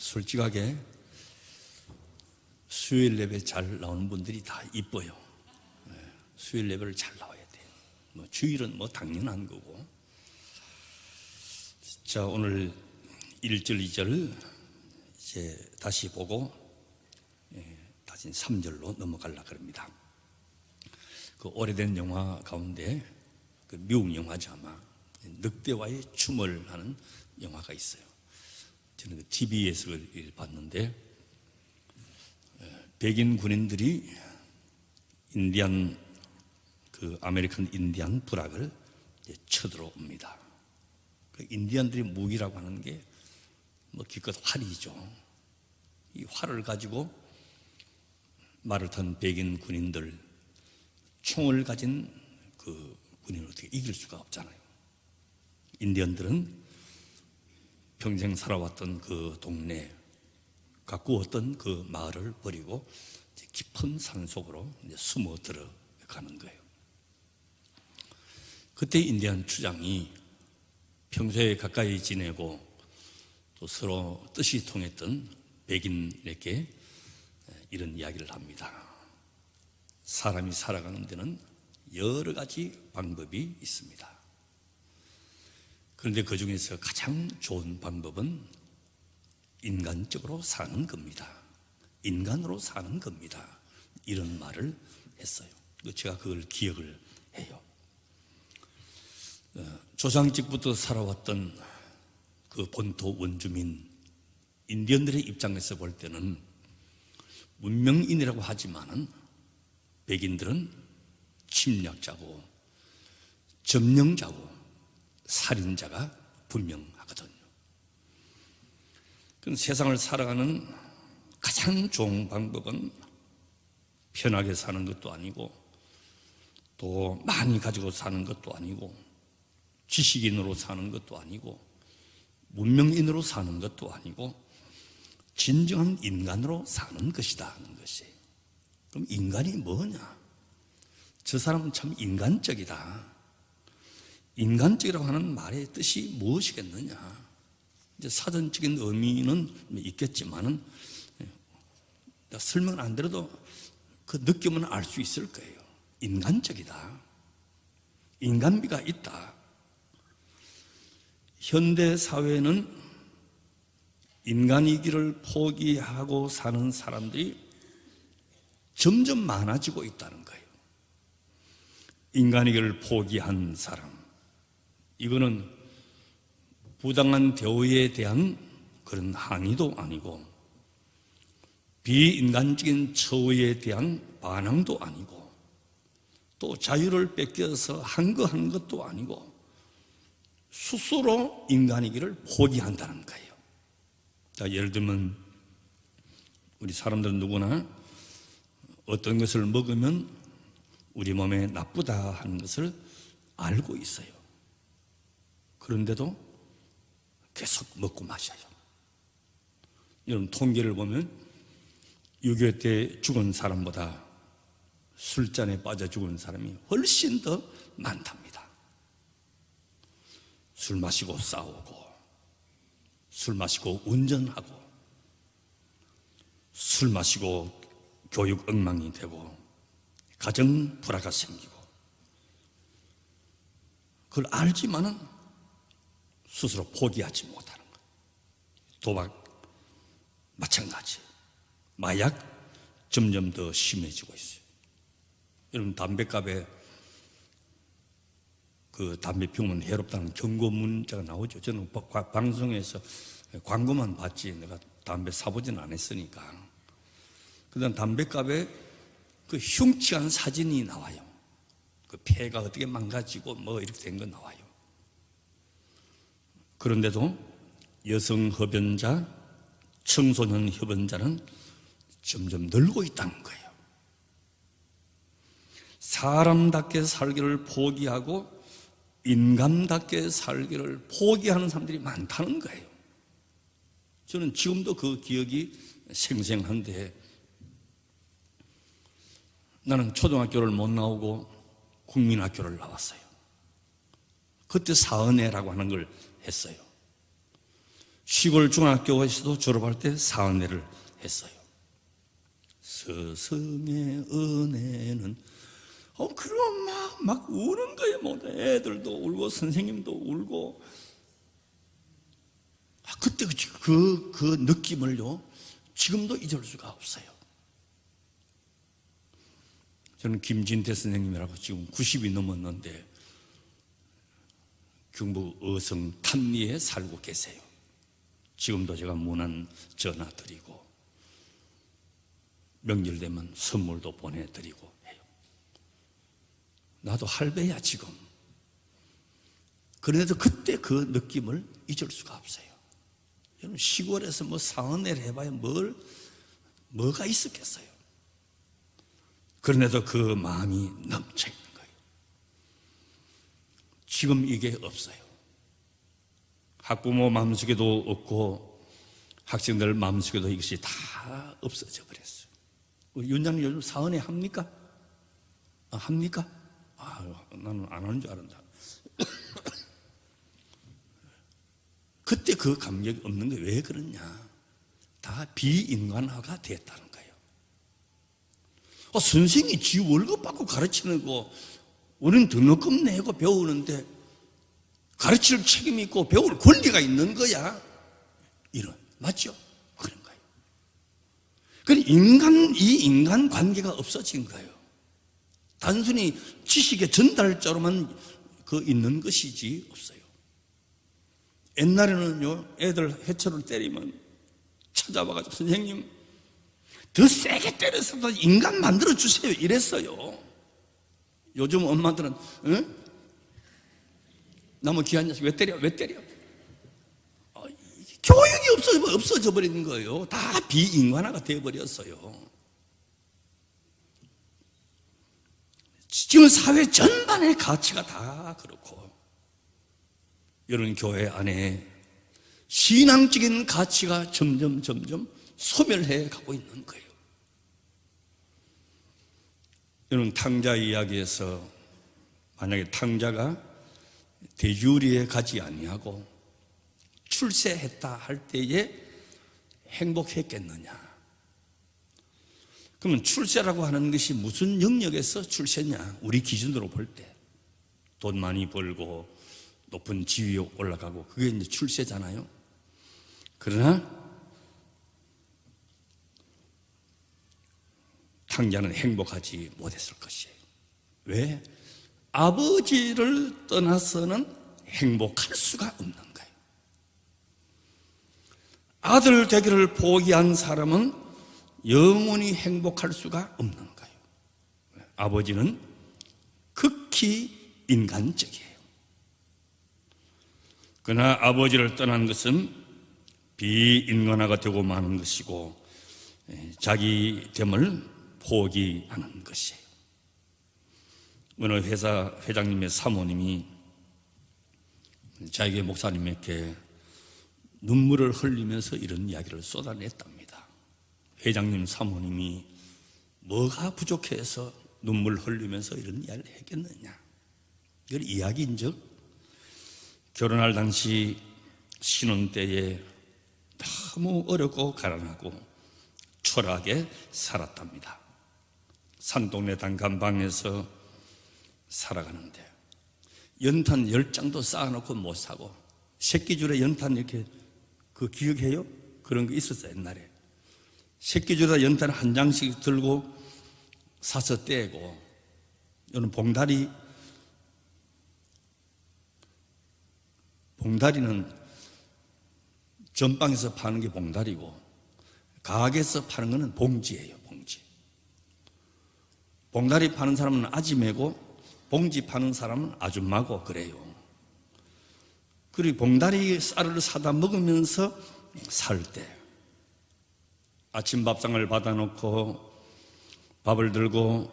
솔직하게 수요일 예배 잘 나오는 분들이 다 이뻐요. 수요일 예배를 잘 나와야 돼요. 주일은 당연한 거고. 자, 오늘 1절, 2절 이제 다시 보고 다시 3절로 넘어가려고 합니다. 그 오래된 영화 가운데 그 미국 영화죠 아마. 늑대와의 춤을 하는 영화가 있어요. 저는 그 TV에서 봤는데 백인 군인들이 인디안 그 아메리칸 인디안 부락을 쳐들어옵니다. 그 인디안들이 무기라고 하는 게 기껏 활이죠. 이 활을 가지고 말을 탄 백인 군인들, 총을 가진 그 군인을 어떻게 이길 수가 없잖아요. 인디언들은 평생 살아왔던 그 동네, 가꾸었던 그 마을을 버리고 깊은 산속으로 숨어 들어가는 거예요. 그때 인디안 추장이 평소에 가까이 지내고 또 서로 뜻이 통했던 백인에게 이런 이야기를 합니다. 사람이 살아가는 데는 여러 가지 방법이 있습니다. 그런데 그 중에서 가장 좋은 방법은 인간적으로 사는 겁니다. 인간으로 사는 겁니다. 이런 말을 했어요. 제가 그걸 기억을 해요. 조상직부터 살아왔던 그 본토 원주민 인디언들의 입장에서 볼 때는 문명인이라고 하지만은 백인들은 침략자고 점령자고 살인자가 분명하거든요. 그럼 세상을 살아가는 가장 좋은 방법은 편하게 사는 것도 아니고 또 많이 가지고 사는 것도 아니고 지식인으로 사는 것도 아니고 문명인으로 사는 것도 아니고 진정한 인간으로 사는 것이다 하는 것이에요. 그럼 인간이 뭐냐? 저 사람은 참 인간적이다. 인간적이라고 하는 말의 뜻이 무엇이겠느냐? 이제 사전적인 의미는 있겠지만은 설명 안 드려도 그 느낌은 알 수 있을 거예요. 인간적이다. 인간미가 있다. 현대 사회는 인간이기를 포기하고 사는 사람들이 점점 많아지고 있다는 거예요. 인간이기를 포기한 사람, 이거는 부당한 대우에 대한 그런 항의도 아니고 비인간적인 처우에 대한 반항도 아니고 또 자유를 뺏겨서 한 것도 아니고 스스로 인간이기를 포기한다는 거예요. 자, 예를 들면 우리 사람들은 누구나 어떤 것을 먹으면 우리 몸에 나쁘다 하는 것을 알고 있어요. 그런데도 계속 먹고 마셔요. 여러분 통계를 보면 6.25 때 죽은 사람보다 술잔에 빠져 죽은 사람이 훨씬 더 많답니다. 술 마시고 싸우고 술 마시고 운전하고 술 마시고 교육 엉망이 되고 가정 불화가 생기고 그걸 알지만은 스스로 포기하지 못하는 거예요. 도박 마찬가지. 마약 점점 더 심해지고 있어요. 여러분 담배값에 그 담배 피우면 해롭다는 경고 문자가 나오죠. 저는 방송에서 광고만 봤지 내가 담배 사보지는 않았으니까. 그다음 담배값에 그 흉측한 사진이 나와요. 그 폐가 어떻게 망가지고 이렇게 된 거 나와요. 그런데도 여성 흡연자, 청소년 흡연자는 점점 늘고 있다는 거예요. 사람답게 살기를 포기하고 인간답게 살기를 포기하는 사람들이 많다는 거예요. 저는 지금도 그 기억이 생생한데 나는 초등학교를 못 나오고 국민학교를 나왔어요. 그때 사은회라고 하는 걸 했어요. 시골 중학교에서도 졸업할 때 사은회를 했어요. 스승의 은혜는 그럼 막 우는 거예요. 뭐 애들도 울고 선생님도 울고. 그때 그 느낌을요 지금도 잊을 수가 없어요. 저는 김진태 선생님이라고 지금 90이 넘었는데 경북 어성 탐리에 살고 계세요. 지금도 제가 문안 전화 드리고 명절 되면 선물도 보내드리고 해요. 나도 할배야 지금. 그런데도 그때 그 느낌을 잊을 수가 없어요. 여러분 시골에서 뭐 사은회를 해봐야 뭐가 있었겠어요. 그런데도 그 마음이 넘쳐 있는 거예요. 지금 이게 없어요. 학부모 마음속에도 없고 학생들 마음속에도 이것이 다 없어져 버렸어요. 윤장님 요즘 사은회 합니까? 합니까? 나는 안 하는 줄 알았다. 그때 그 감격이 없는 게 왜 그러냐? 다 비인간화가 됐다는 거예요. 선생이 지 월급 받고 가르치는 거 우리는 등록금 내고 배우는데 가르칠 책임이 있고 배울 권리가 있는 거야. 맞죠? 그런 거예요. 이 인간 관계가 없어진 거예요. 단순히 지식의 전달자로만 있는 것이지 없어요. 옛날에는요, 애들 해초를 때리면 찾아와가지고 선생님 더 세게 때려서 인간 만들어주세요 이랬어요. 요즘 엄마들은 나무 귀한 녀석 왜 때려? 교육이 없어져 버리는 거예요. 다 비인간화가 되어버렸어요. 지금 사회 전반의 가치가 다 그렇고 여러분 교회 안에 신앙적인 가치가 점점 소멸해 가고 있는 거예요. 여러분 탕자 이야기에서 만약에 탕자가 돼지우리에 가지 아니하고 출세했다 할 때에 행복했겠느냐? 그러면 출세라고 하는 것이 무슨 영역에서 출세냐? 우리 기준으로 볼 때 돈 많이 벌고 높은 지위에 올라가고 그게 이제 출세잖아요. 그러나 탕자는 행복하지 못했을 것이에요. 왜? 아버지를 떠나서는 행복할 수가 없는 거예요. 아들 되기를 포기한 사람은 영원히 행복할 수가 없는 거예요. 아버지는 극히 인간적이에요. 그러나 아버지를 떠난 것은 비인간화가 되고 마는 것이고 자기 됨을 포기하는 것이에요. 어느 회사 회장님의 사모님이 자기 목사님에게 눈물을 흘리면서 이런 이야기를 쏟아냈답니다. 회장님 사모님이 뭐가 부족해서 눈물 흘리면서 이런 이야기를 했겠느냐? 이걸 이야기인즉 결혼할 당시 신혼 때에 너무 어렵고 가난하고 초라하게 살았답니다. 산동네 단칸방에서 살아가는데 연탄 10장도 쌓아놓고 못 사고 새끼줄에 연탄 이렇게 기억해요? 그런 거 있었어요 옛날에. 새끼줄에 연탄 한 장씩 들고 사서 떼고 이런 봉다리는 전방에서 파는 게 봉다리고 가게에서 파는 거는 봉지예요. 봉지. 봉다리 파는 사람은 아지매고 봉지 파는 사람은 아줌마고 그래요. 그리고 봉다리 쌀을 사다 먹으면서 살 때 아침 밥상을 받아놓고 밥을 들고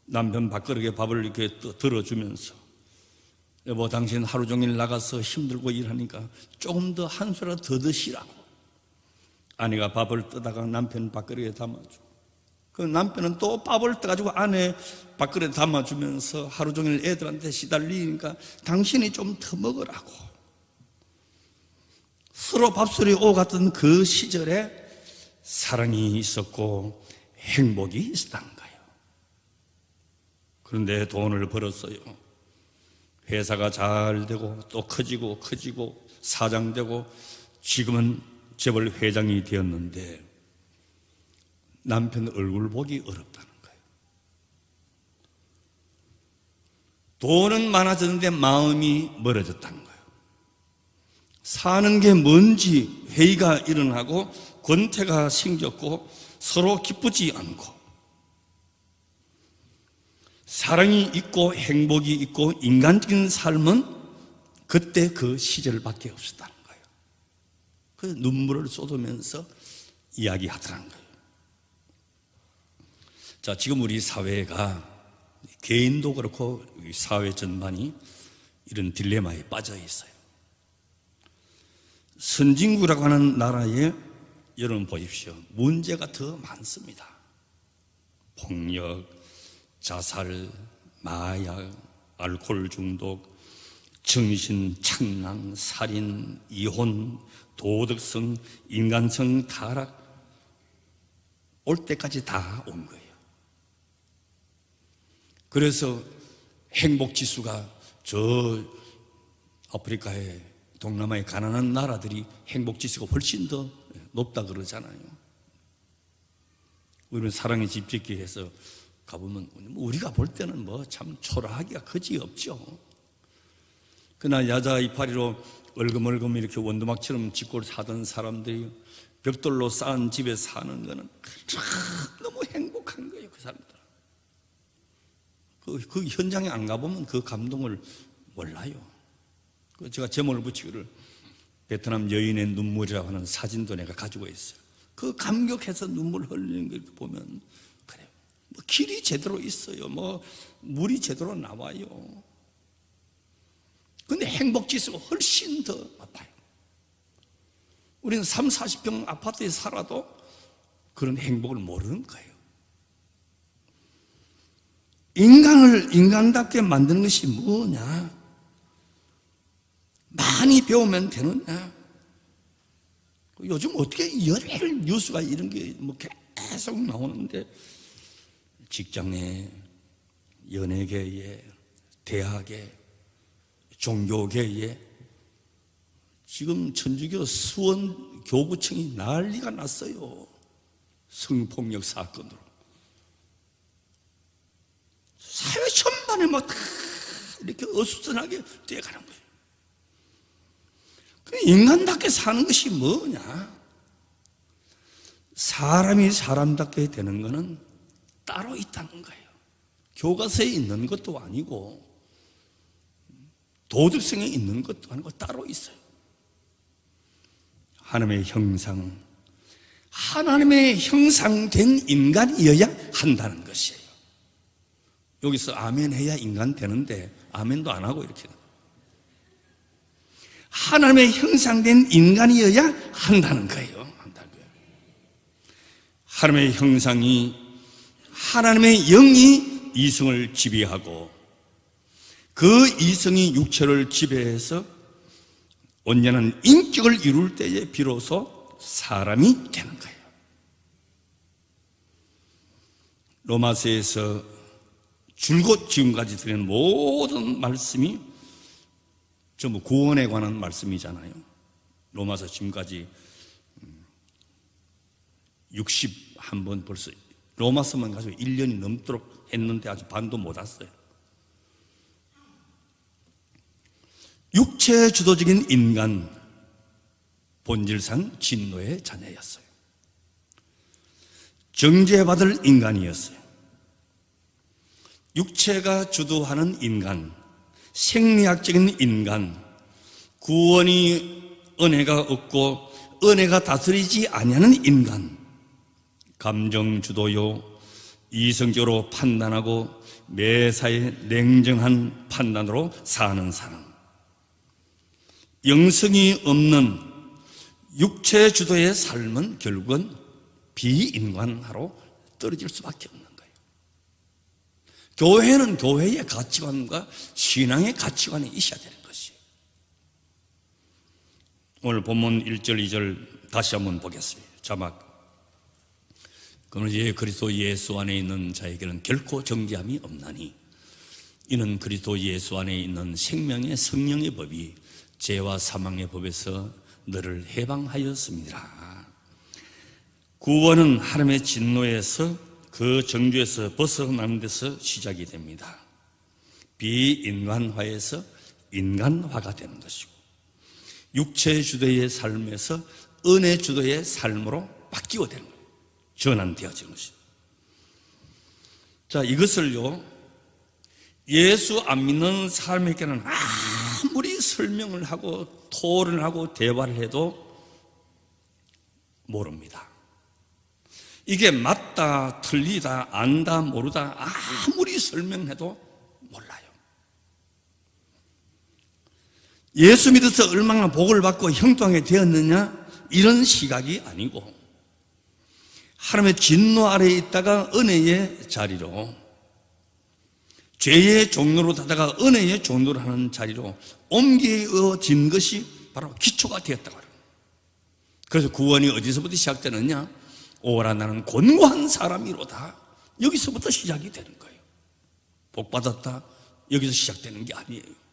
남편 밥그릇에 밥을 이렇게 들어주면서 여보 당신 하루 종일 나가서 힘들고 일하니까 조금 더 한 숟가락 더 드시라고 아내가 밥을 떠다가 남편 밥그릇에 담아주고 그 남편은 또 밥을 떠가지고 아내 밥그릇에 담아주면서 하루 종일 애들한테 시달리니까 당신이 좀 더 먹으라고 서로 밥술이 오갔던 그 시절에 사랑이 있었고 행복이 있었다는 거예요. 그런데 돈을 벌었어요. 회사가 잘 되고 또 커지고 사장되고 지금은 재벌 회장이 되었는데 남편 얼굴 보기 어렵다는 거예요. 돈은 많아졌는데 마음이 멀어졌다는 거예요. 사는 게 뭔지 회의가 일어나고 권태가 생겼고 서로 기쁘지 않고 사랑이 있고 행복이 있고 인간적인 삶은 그때 그 시절밖에 없었다는 거예요. 그 눈물을 쏟으면서 이야기하더라는 거예요. 자, 지금 우리 사회가 개인도 그렇고 사회 전반이 이런 딜레마에 빠져 있어요. 선진국이라고 하는 나라에 여러분 보십시오. 문제가 더 많습니다. 폭력, 자살, 마약, 알코올 중독, 정신 착락, 살인, 이혼, 도덕성, 인간성 타락 올 때까지 다 온 거예요. 그래서 행복지수가 저 아프리카의 동남아의 가난한 나라들이 행복지수가 훨씬 더 높다 그러잖아요. 우리는 사랑의 집짓기해서 가보면 우리가 볼 때는 뭐 참 초라하기가 그지없죠. 그러나 야자 이파리로 얼금얼금 이렇게 원두막처럼 집골 사던 사람들이 벽돌로 쌓은 집에 사는 거는 너무 행복한 거예요. 그 사람들은 그 현장에 안 가보면 그 감동을 몰라요. 제가 제목을 붙이기를 베트남 여인의 눈물이라고 하는 사진도 내가 가지고 있어요. 그 감격해서 눈물 흘리는 걸 보면 그래요. 뭐 길이 제대로 있어요. 뭐 물이 제대로 나와요. 근데 행복지수가 훨씬 더 높아요. 우리는 3, 40평 아파트에 살아도 그런 행복을 모르는 거예요. 인간을 인간답게 만드는 것이 뭐냐? 많이 배우면 되느냐? 요즘 어떻게 열혈 뉴스가 이런 게 뭐 계속 나오는데 직장에, 연예계에, 대학에, 종교계에 지금 천주교 수원 교구청이 난리가 났어요. 성폭력 사건으로. 사회 전반에 막 다 이렇게 어수선하게 되어가는 거예요. 인간답게 사는 것이 뭐냐? 사람이 사람답게 되는 것은 따로 있다는 거예요. 교과서에 있는 것도 아니고 도덕성에 있는 것도 아니고 따로 있어요. 하나님의 형상, 하나님의 형상된 인간이어야 한다는 것이에요. 여기서 아멘 해야 인간 되는데 아멘도 안 하고 이렇게 하나님의 형상된 인간이어야 한다는 거예요. 하나님의 형상이 하나님의 영이 이성을 지배하고 그 이성이 육체를 지배해서 온전한 인격을 이룰 때에 비로소 사람이 되는 거예요. 로마서에서 줄곧 지금까지 드리는 모든 말씀이 전부 구원에 관한 말씀이잖아요. 로마서 지금까지 61번 벌써 로마서만 가지고 1년이 넘도록 했는데 아직 반도 못 왔어요. 육체 주도적인 인간, 본질상 진노의 자녀였어요. 정죄받을 인간이었어요. 육체가 주도하는 인간, 생리학적인 인간, 구원이 은혜가 없고 은혜가 다스리지 아니하는 인간, 감정 주도요, 이성적으로 판단하고 매사에 냉정한 판단으로 사는 사람, 영성이 없는 육체 주도의 삶은 결국은 비인간화로 떨어질 수밖에 없는 거예요. 교회는 교회의 가치관과 신앙의 가치관이 있어야 되는 것이에요. 오늘 본문 1절 2절 다시 한번 보겠습니다. 자막. 그러면 이제 그리스도 예수 안에 있는 자에게는 결코 정죄함이 없나니 이는 그리스도 예수 안에 있는 생명의 성령의 법이 죄와 사망의 법에서 너를 해방하였습니다. 구원은 하나님의 진노에서 그 정죄에서 벗어나는 데서 시작이 됩니다. 비인간화에서 인간화가 되는 것이고 육체 주도의 삶에서 은혜 주도의 삶으로 바뀌어 되는 거예요. 전환되어지는 것입니다. 자, 이것을요 예수 안 믿는 사람에게는 아무리 설명을 하고 토론을 하고 대화를 해도 모릅니다. 이게 맞다, 틀리다, 안다, 모르다 아무리 설명해도 몰라요. 예수 믿어서 얼마나 복을 받고 형통하게 되었느냐 이런 시각이 아니고 하나님의 진노 아래에 있다가 은혜의 자리로 죄의 종로로 다다가 은혜의 종로를 하는 자리로 옮겨진 것이 바로 기초가 되었다고 합니다. 그래서 구원이 어디서부터 시작되느냐? 오라 나는 곤고한 사람이로다. 여기서부터 시작이 되는 거예요. 복 받았다. 여기서 시작되는 게 아니에요.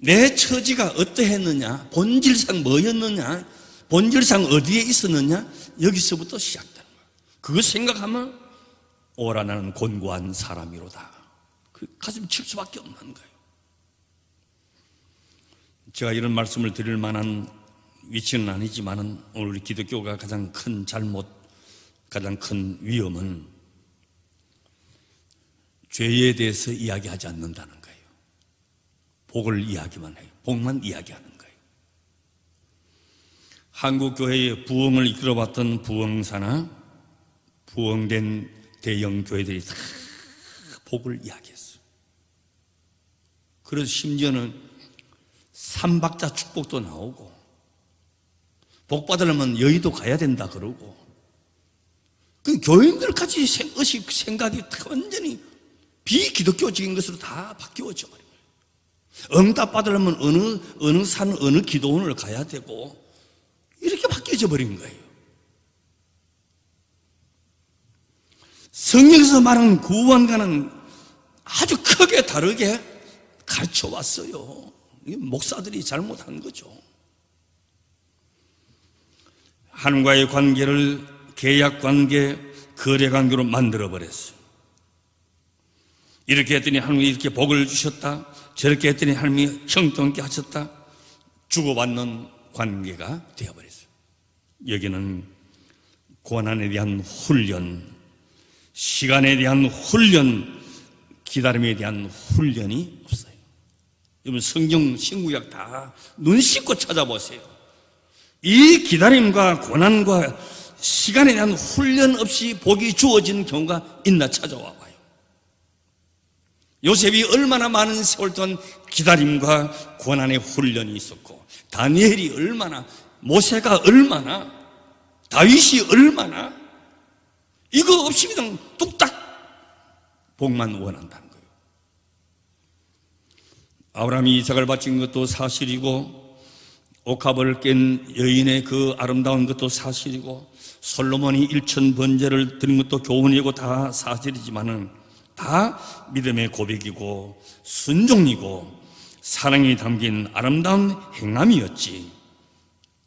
내 처지가 어떠했느냐? 본질상 뭐였느냐? 본질상 어디에 있었느냐? 여기서부터 시작되는 거예요. 그거 생각하면 오라 나는 곤고한 사람이로다. 그 가슴 칠 수밖에 없는 거예요. 제가 이런 말씀을 드릴 만한 위치는 아니지만은 오늘 우리 기독교가 가장 큰 잘못, 가장 큰 위험은 죄에 대해서 이야기하지 않는다는 거예요. 복을 이야기만 해요. 복만 이야기하는 거예요. 한국 교회의 부흥을 이끌어봤던 부흥사나 부흥된 대형 교회들이 다 복을 이야기했어요. 그래서 심지어는 삼박자 축복도 나오고 복 받으려면 여의도 가야 된다 그러고 그 교인들까지 의식 생각이 완전히 비기독교적인 것으로 다 바뀌어져 버린 거예요. 응답 받으려면 어느 산 어느 기도원을 가야 되고 이렇게 바뀌어져 버린 거예요. 성경에서 말하는 구원과는 아주 크게 다르게 가르쳐 왔어요. 목사들이 잘못한 거죠. 하나님과의 관계를 계약 관계, 거래 관계로 만들어 버렸어요. 이렇게 했더니 하나님이 이렇게 복을 주셨다. 저렇게 했더니 하나님이 형통하게 하셨다. 주고받는 관계가 되어버렸어요. 여기는 고난에 대한 훈련, 시간에 대한 훈련, 기다림에 대한 훈련이 없어요. 여러분 성경 신구약 다 눈 씻고 찾아보세요. 이 기다림과 고난과 시간에 대한 훈련 없이 복이 주어진 경우가 있나 찾아와 봐요. 요셉이 얼마나 많은 세월 동안 기다림과 고난의 훈련이 있었고 다니엘이 얼마나, 모세가 얼마나, 다윗이 얼마나, 이거 없이 그냥 뚝딱 복만 원한다는 거예요. 아브라함이 이삭을 바친 것도 사실이고 옥합을 깬 여인의 그 아름다운 것도 사실이고 솔로몬이 1000번제를 드린 것도 교훈이고 다 사실이지만은 다 믿음의 고백이고 순종이고 사랑이 담긴 아름다운 행함이었지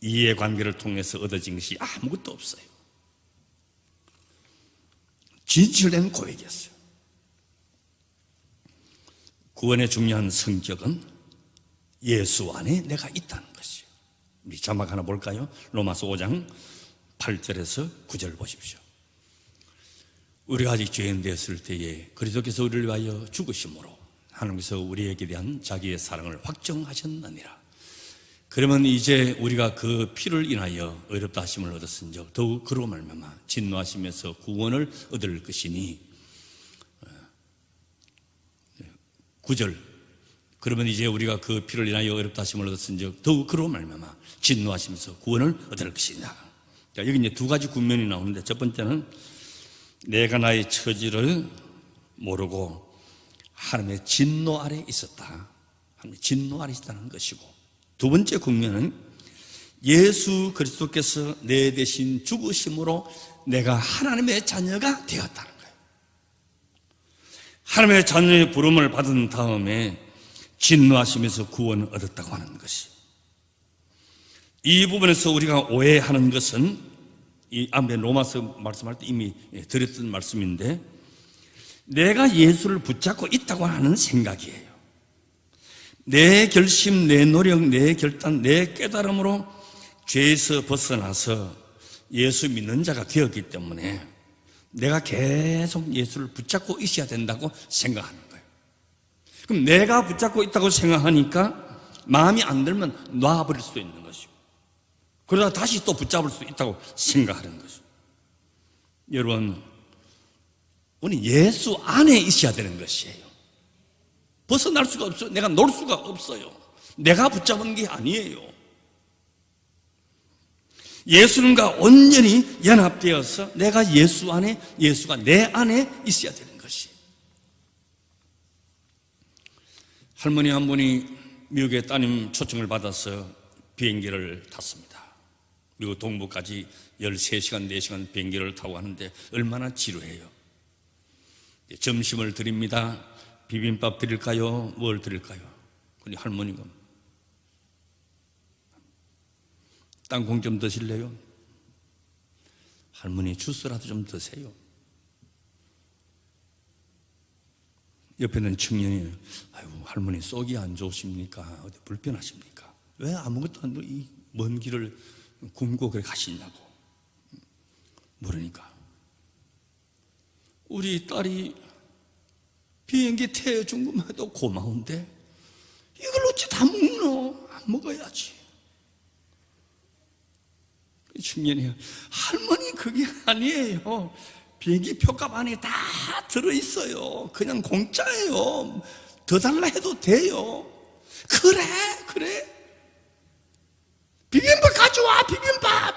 이해관계를 통해서 얻어진 것이 아무것도 없어요. 진실된 고백이었어요. 구원의 중요한 성격은 예수 안에 내가 있다는 것이에요. 우리 자막 하나 볼까요? 로마서 5장 8절에서 9절 보십시오. 우리가 아직 죄인 되었을 때에 그리스도께서 우리를 위하여 죽으심으로 하나님께서 우리에게 대한 자기의 사랑을 확정하셨느니라. 그러면 이제 우리가 그 피를 인하여 의롭다 하심을 얻었은즉 더욱 그로 말미암아 진노하심에서 구원을 얻을 것이니 9절 그러면 이제 우리가 그 피를 인하여 의롭다 하심을 얻었은즉 더욱 그로 말미암아 진노하시면서 구원을 얻을 것이다. 자, 여기 이제 두 가지 국면이 나오는데 첫 번째는 내가 나의 처지를 모르고 하나님의 진노 아래 있었다. 진노하시다는 것이고, 두 번째 국면은 예수 그리스도께서 내 대신 죽으심으로 내가 하나님의 자녀가 되었다는 거예요. 하나님의 자녀의 부름을 받은 다음에 진노하시면서 구원을 얻었다고 하는 것이, 이 부분에서 우리가 오해하는 것은 이 앞에 로마서 말씀할 때 이미 드렸던 말씀인데, 내가 예수를 붙잡고 있다고 하는 생각이에요. 내 결심, 내 노력, 내 결단, 내 깨달음으로 죄에서 벗어나서 예수 믿는 자가 되었기 때문에 내가 계속 예수를 붙잡고 있어야 된다고 생각하는 거예요. 그럼 내가 붙잡고 있다고 생각하니까 마음이 안 들면 놔버릴 수도 있는 것이고, 그러다 다시 또 붙잡을 수 있다고 생각하는 것이죠. 여러분, 우리 예수 안에 있어야 되는 것이에요. 벗어날 수가 없어요. 내가 놀 수가 없어요. 내가 붙잡은 게 아니에요. 예수님과 온전히 연합되어서 내가 예수 안에, 예수가 내 안에 있어야 되는 것이. 할머니 한 분이 미국에 따님 초청을 받아서 비행기를 탔습니다. 미국 동부까지 13시간, 4시간 비행기를 타고 하는데 얼마나 지루해요. 점심을 드립니다. 비빔밥 드릴까요? 뭘 드릴까요? 근데 할머니가 땅콩 좀 드실래요? 할머니 주스라도 좀 드세요. 옆에 있는 청년이, 아이고 할머니 속이 안 좋으십니까? 어디 불편하십니까? 왜 아무것도 안 먹고 이 먼 길을 굶고 그래 가시냐고 물으니까, 우리 딸이 비행기 태워준 것만 해도 고마운데 이걸 어찌 다 먹노? 안 먹어야지. 청년이, 할머니 그게 아니에요. 비행기 표값 안에 다 들어있어요. 그냥 공짜예요. 더 달라 해도 돼요. 그래 비빔밥 가져와. 비빔밥.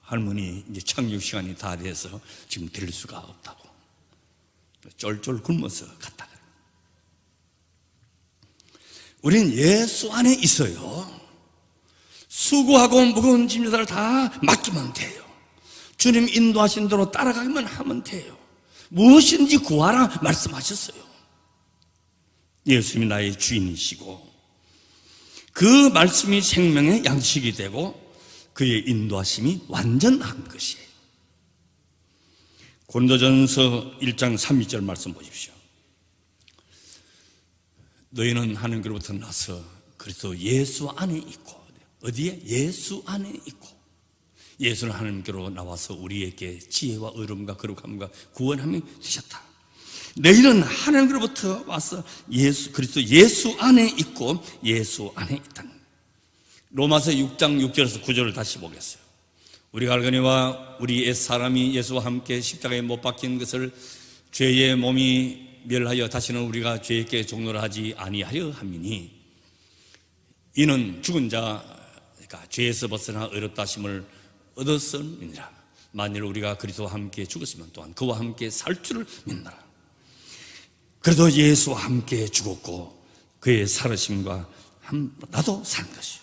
할머니 이제 착륙 시간이 다 돼서 지금 드릴 수가 없다고 쫄쫄 굶어서 갔다. 우리는 예수 안에 있어요. 수고하고 무거운 짐들을 다 맡기면 돼요. 주님 인도하신 대로 따라가기만 하면 돼요. 무엇인지 구하라 말씀하셨어요. 예수님이 나의 주인이시고 그 말씀이 생명의 양식이 되고 그의 인도하심이 완전한 것이에요. 고린도전서 1장 32절 말씀 보십시오. 너희는 하나님께로부터 나서 그리스도 예수 안에 있고, 어디에? 예수 안에 있고, 예수는 하나님께로 나와서 우리에게 지혜와 의로움과 거룩함과 구원함이 되셨다. 너희는 하나님께로부터 와서 그리스도 예수 안에 있고 예수 안에 있다. 로마서 6장 6절에서 9절을 다시 보겠어요. 우리가 알거니와 우리 옛사람이 예수와 함께 십자가에 못 박힌 것을 죄의 몸이 멸하여 다시는 우리가 죄에게 종노를 하지 아니하려 함이니, 이는 죽은 자, 그러니까 죄에서 벗어나 의롭다 하심을 얻었음이니라. 만일 우리가 그리스도와 함께 죽었으면 또한 그와 함께 살 줄을 믿노라. 그래도 예수와 함께 죽었고 그의 살으심과 나도 산 것이요.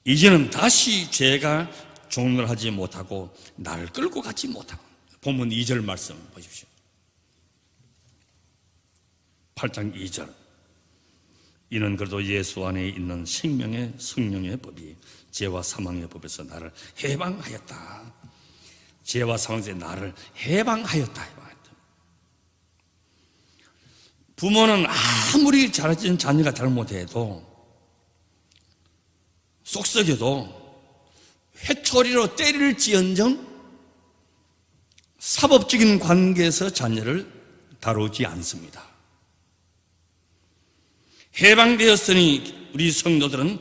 이제는 다시 죄가 종노를 하지 못하고 나를 끌고 가지 못하고. 본문 2절 말씀 보십시오. 8장 2절. 이는 그래도 예수 안에 있는 생명의 성령의 법이 죄와 사망의 법에서 나를 해방하였다. 죄와 사망에서 나를 해방하였다. 부모는 아무리 잘해진 자녀가 잘못해도 속썩여도 회초리로 때릴지언정 사법적인 관계에서 자녀를 다루지 않습니다. 해방되었으니 우리 성도들은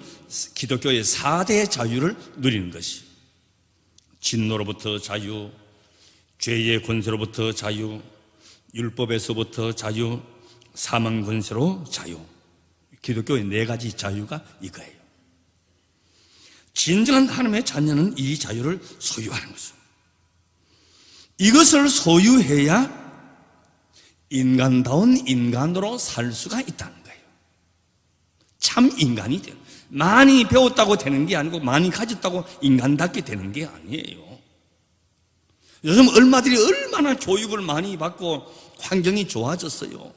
기독교의 4대 자유를 누리는 것이, 진노로부터 자유, 죄의 권세로부터 자유, 율법에서부터 자유, 사망 권세로 자유. 기독교의 4가지 자유가 이거예요. 진정한 하나님의 자녀는 이 자유를 소유하는 것입니다. 이것을 소유해야 인간다운 인간으로 살 수가 있다는 거예요. 참 인간이 돼요. 많이 배웠다고 되는 게 아니고 많이 가졌다고 인간답게 되는 게 아니에요. 요즘 얼마들이 얼마나 교육을 많이 받고 환경이 좋아졌어요.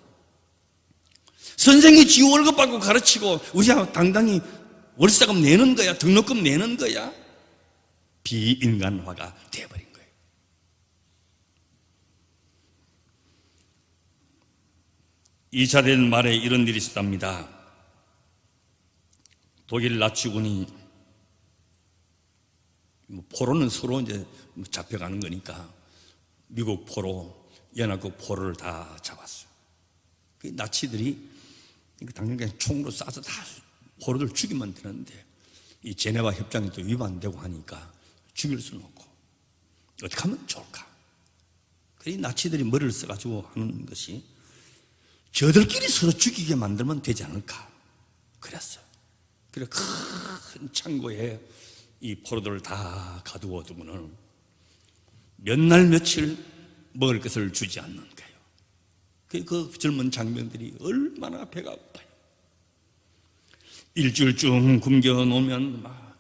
선생이 지 월급 받고 가르치고 우리가 당당히 월세금 내는 거야, 등록금 내는 거야. 비인간화가 되어버린 거예요. (2차 대전) 말에 이런 일이 있었답니다. 독일 나치군이 포로는 서로 이제 잡혀가는 거니까 미국 포로, 연합국 포로를 다 잡았어요. 그 나치들이 당연히 그냥 총으로 쏴서 다 포로들 죽이면 되는데 이 제네바 협정이 또 위반되고 하니까 죽일 수는 없고 어떻게 하면 좋을까? 그래서 나치들이 머리를 써가지고 하는 것이 저들끼리 서로 죽이게 만들면 되지 않을까? 그랬어요. 그래서 큰 창고에 이 포로들을 다 가두어 두고는 몇 날 며칠 먹을 것을 주지 않는 거예요. 그 젊은 장병들이 얼마나 배가 고파요. 일주일 쭉 굶겨 놓으면 막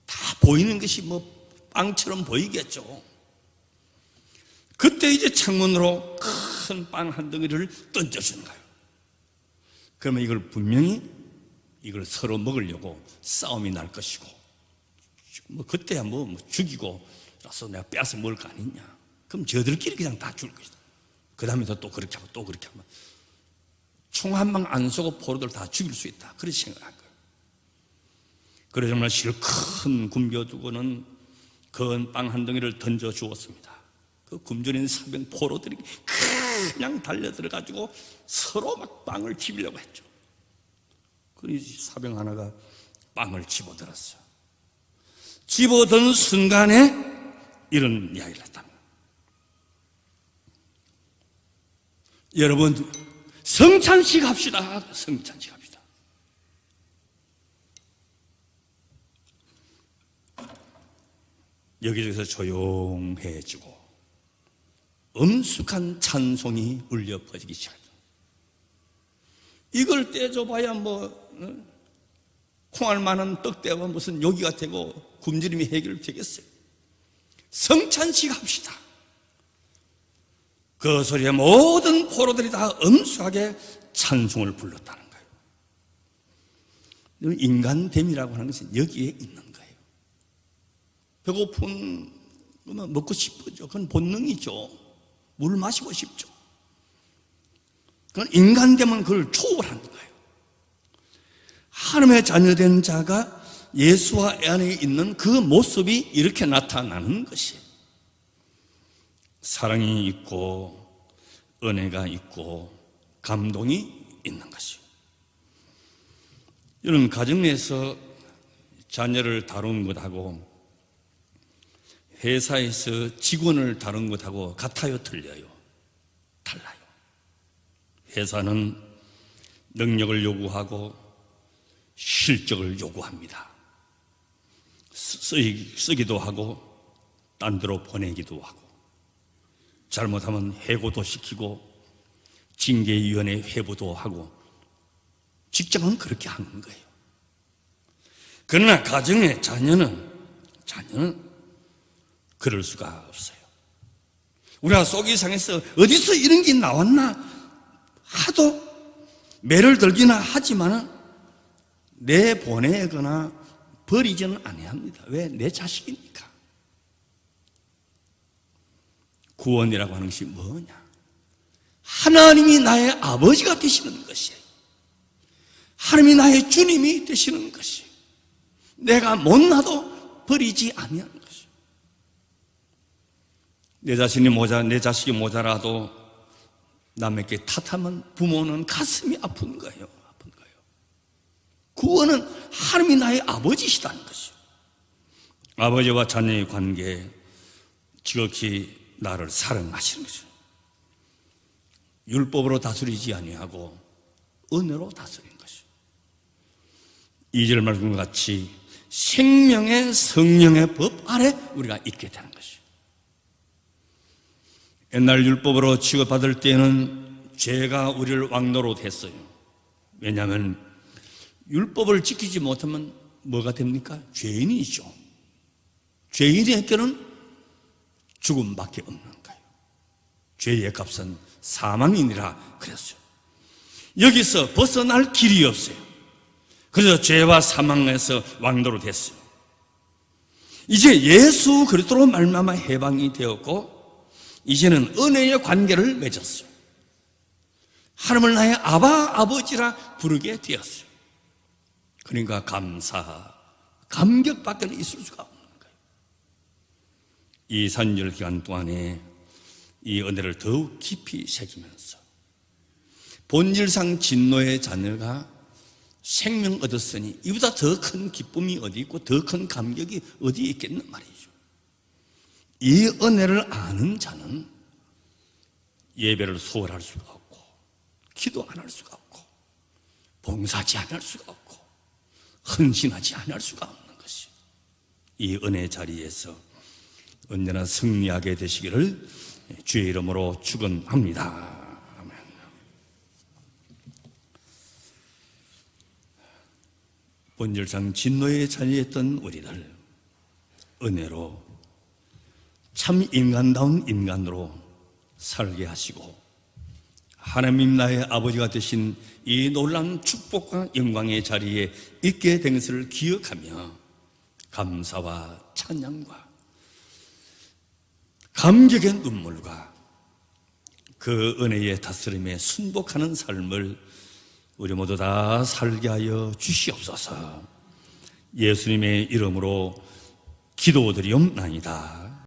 다 보이는 것이 뭐 빵처럼 보이겠죠. 그때 이제 창문으로 큰 빵 한 덩이를 던져주는 거예요. 그러면 이걸 분명히 이걸 서로 먹으려고 싸움이 날 것이고, 뭐 그때야 뭐 죽이고 나서 내가 빼앗아 먹을 거 아니냐. 그럼 저들끼리 그냥 다 죽을 것이다. 그 다음에 또 그렇게 하고 또 그렇게 하면 총 한 방 안 쏘고 포로들 다 죽일 수 있다. 그렇게 생각한 거예요. 그래서 정말 실컷 굶겨두고는 그 빵 한 덩이를 던져 주었습니다. 그 굶주린 사병 포로들이 그냥 달려들어가지고 서로 막 빵을 집으려고 했죠. 그래서 사병 하나가 빵을 집어들었어요. 집어든 순간에 이런 이야기를 했답니다. 여러분, 성찬식 합시다. 성찬식 합시다. 여기저기서 조용해지고 엄숙한 찬송이 울려 퍼지기 시작합니다. 이걸 떼줘봐야 뭐 콩알 많은 떡대가 무슨 요기가 되고 굶주림이 해결되겠어요. 성찬식 합시다. 그 소리에 모든 포로들이 다 엄숙하게 찬송을 불렀다는 거예요. 인간됨이라고 하는 것은 여기에 있는 거예요. 배고픈 거면 먹고 싶어져. 그건 본능이죠. 물 마시고 싶죠. 그건 인간됨은 그걸 초월하는 거예요. 하나님의 자녀된 자가 예수와 안에 있는 그 모습이 이렇게 나타나는 것이에요. 사랑이 있고 은혜가 있고 감동이 있는 것이에요. 이런 가정 내에서 자녀를 다루는 것하고 회사에서 직원을 다루는 것하고 같아요, 틀려요? 달라요. 회사는 능력을 요구하고 실적을 요구합니다. 쓰기도 하고 딴 데로 보내기도 하고 잘못하면 해고도 시키고 징계위원회 회부도 하고 직장은 그렇게 하는 거예요. 그러나 가정의 자녀는 그럴 수가 없어요. 우리가 속이 상해서 어디서 이런 게 나왔나 하도 매를 들기나 하지만 내보내거나 버리지는 않아야 합니다. 왜? 내 자식이니까. 구원이라고 하는 것이 뭐냐? 하나님이 나의 아버지가 되시는 것이에요. 하나님이 나의 주님이 되시는 것이에요. 내가 못나도 버리지 아니하는 것이에요. 내 자식이 모자라도 남에게 탓하면 부모는 가슴이 아픈 거예요. 아픈 거예요. 구원은 하나님이 나의 아버지시다는 것이에요. 아버지와 자녀의 관계, 지극히 나를 사랑하시는 것이죠. 율법으로 다스리지 아니하고 은혜로 다스리는 것이죠. 2절 말씀과 같이 생명의 성령의 법 아래 우리가 있게 되는 것이죠. 옛날 율법으로 취급받을 때는 죄가 우리를 왕노릇 했어요. 왜냐하면 율법을 지키지 못하면 뭐가 됩니까? 죄인이죠. 죄인의 께는 죽음밖에 없는 거예요. 죄의 값은 사망이니라 그랬어요. 여기서 벗어날 길이 없어요. 그래서 죄와 사망에서 왕노릇 했어요. 이제 예수 그리스도로 말미암아 해방이 되었고, 이제는 은혜의 관계를 맺었어요. 하나님을 나의 아바, 아버지라 부르게 되었어요. 그러니까 감격밖에 있을 수가 없는 거예요. 이 산절 기간 동안에 이 은혜를 더욱 깊이 새기면서 본질상 진노의 자녀가 생명 얻었으니 이보다 더 큰 기쁨이 어디 있고 더 큰 감격이 어디 있겠는 말이죠. 이 은혜를 아는 자는 예배를 소홀할 수가 없고, 기도 안 할 수가 없고, 봉사하지 않을 수가 없고, 헌신하지 않을 수가 없는 것이, 이 은혜 자리에서 언제나 승리하게 되시기를 주의 이름으로 축원합니다. 본질상 진노에 자리했던 우리를 은혜로 참 인간다운 인간으로 살게 하시고, 하나님 나의 아버지가 되신 이 놀라운 축복과 영광의 자리에 있게 된 것을 기억하며 감사와 찬양과 감격의 눈물과 그 은혜의 다스림에 순복하는 삶을 우리 모두 다 살게 하여 주시옵소서. 예수님의 이름으로 기도드리옵나이다.